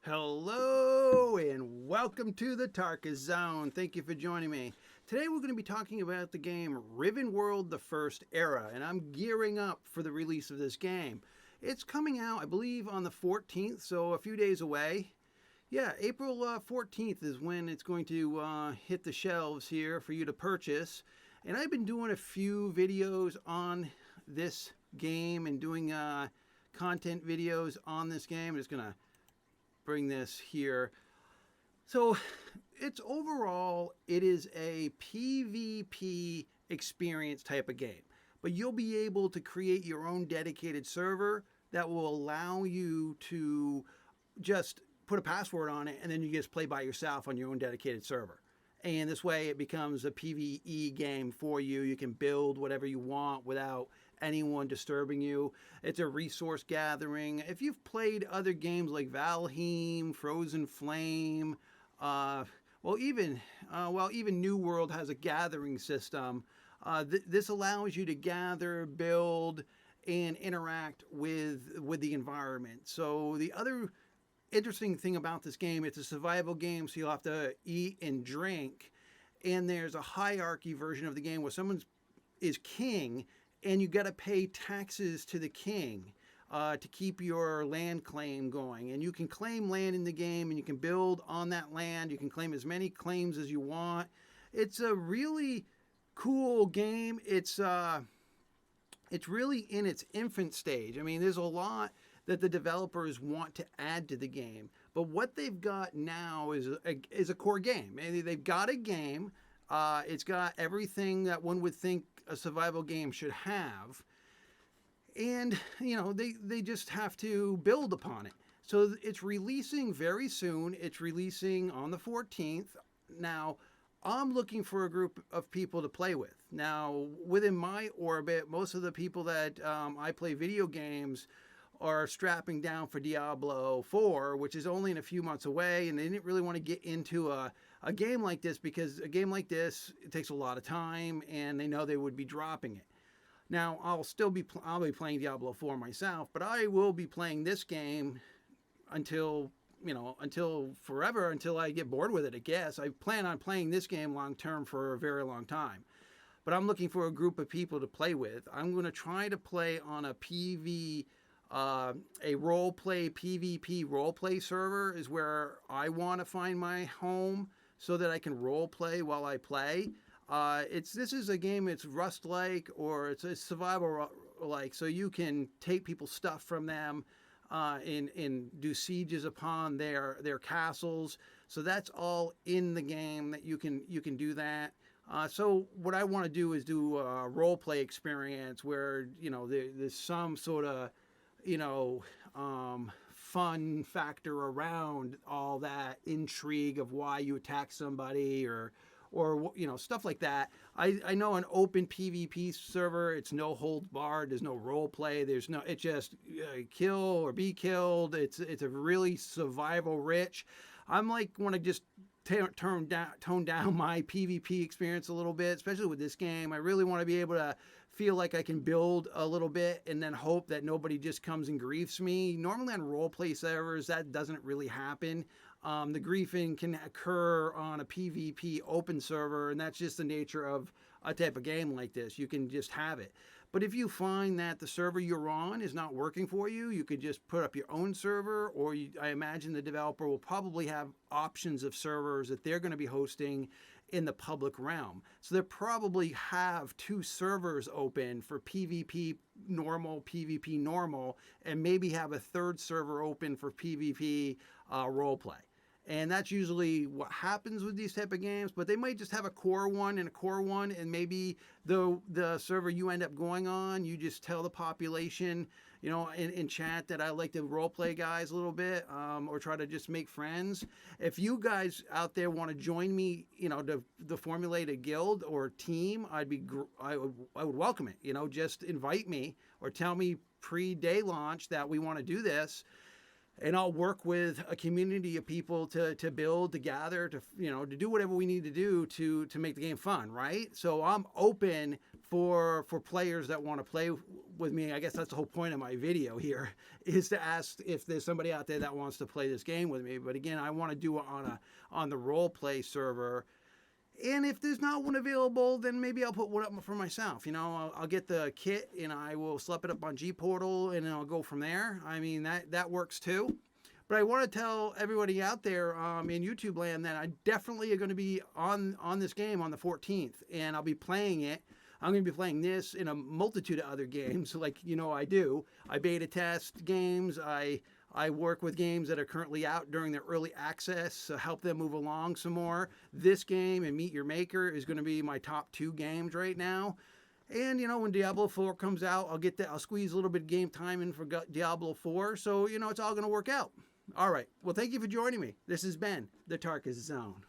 Hello and welcome to the Tarka Zone. Thank you for joining me. Today we're going to be talking about the game RivenWorld the First Era, and I'm gearing up for the release of this game. It's coming out, I believe, on the 14th, so a few days away. Yeah, April 14th is when it's going to hit the shelves here for you to purchase. And I've been doing a few videos on this game and doing content videos on this game. I'm just going to bring this here. So it's overall, it is a PvP experience type of game, but you'll be able to create your own dedicated server that will allow you to just put a password on it and then you just play by yourself on your own dedicated server. And this way it becomes a PvE game for you. You can build whatever you want without anyone disturbing you. It's a resource gathering. If you've played other games like Valheim, Frozen Flame, even New World has a gathering system. This allows you to gather, build, and interact with the environment. So the other interesting thing about this game, it's a survival game, so you'll have to eat and drink. And there's a hierarchy version of the game where someone is king, and you got to pay taxes to the king to keep your land claim going. And you can claim land in the game, and you can build on that land. You can claim as many claims as you want. It's a really cool game. It's really in its infant stage. I mean, there's a lot that the developers want to add to the game, but what they've got now is a core game. They've got a game. It's got everything that one would think a survival game should have, and they just have to build upon it. So it's releasing very soon. It's releasing on the 14th. Now, I'm looking for a group of people to play with. Now, within my orbit, most of the people that I play video games are strapping down for Diablo 4, which is only in a few months away, and they didn't really want to get into a game like this because a game like this, it takes a lot of time, and they know they would be dropping it. Now, I'll be playing Diablo 4 myself, but I will be playing this game until forever, until I get bored with it, I guess. I plan on playing this game long term for a very long time. But I'm looking for a group of people to play with. I'm going to try to play on a role-play, PvP role-play server is where I want to find my home so that I can role-play while I play. This is a game, it's Rust-like, or it's a survival-like, so you can take people's stuff from them and do sieges upon their castles. So that's all in the game that you can do that. So what I want to do is do a role-play experience where there's some sort of fun factor around all that intrigue of why you attack somebody or stuff like that. I know an open PvP server, it's no holds barred. There's no role play. It's just kill or be killed. It's a really survival rich. I'm want to just tone down my PvP experience a little bit, especially with this game. I really want to be able to feel like I can build a little bit and then hope that nobody just comes and griefs me. Normally on roleplay servers, that doesn't really happen. The griefing can occur on a PvP open server, and that's just the nature of a type of game like this. You can just have it. But if you find that the server you're on is not working for you, you could just put up your own server, or I imagine the developer will probably have options of servers that they're going to be hosting in the public realm. So they probably have 2 servers open for PvP normal, and maybe have a 3rd server open for PvP roleplay. And that's usually what happens with these type of games, but they might just have a core one, and maybe the server you end up going on, you just tell the population, in chat that I like to role play guys a little bit, or try to just make friends. If you guys out there want to join me, to formulate a guild or team, I would welcome it. Just invite me or tell me pre-day launch that we want to do this. And I'll work with a community of people to build, to gather, to do whatever we need to do to make the game fun, right? So I'm open for players that want to play with me. I guess that's the whole point of my video here, is to ask if there's somebody out there that wants to play this game with me. But again, I want to do it on the role play server. And if there's not one available, then maybe I'll put one up for myself. You know, I'll get the kit and I will slap it up on G Portal and I'll go from there. I mean, that works too. But I want to tell everybody out there in YouTube land that I definitely are going to be on this game on the 14th, and I'll be playing it. I'm going to be playing this in a multitude of other games, like I do. I beta test games. I work with games that are currently out during their early access, help them move along some more. This game and Meet Your Maker is going to be my top 2 games right now. And when Diablo 4 comes out, I'll squeeze a little bit of game time in for Diablo 4. So it's all going to work out. All right. Well, thank you for joining me. This has been the Tarkus Zone.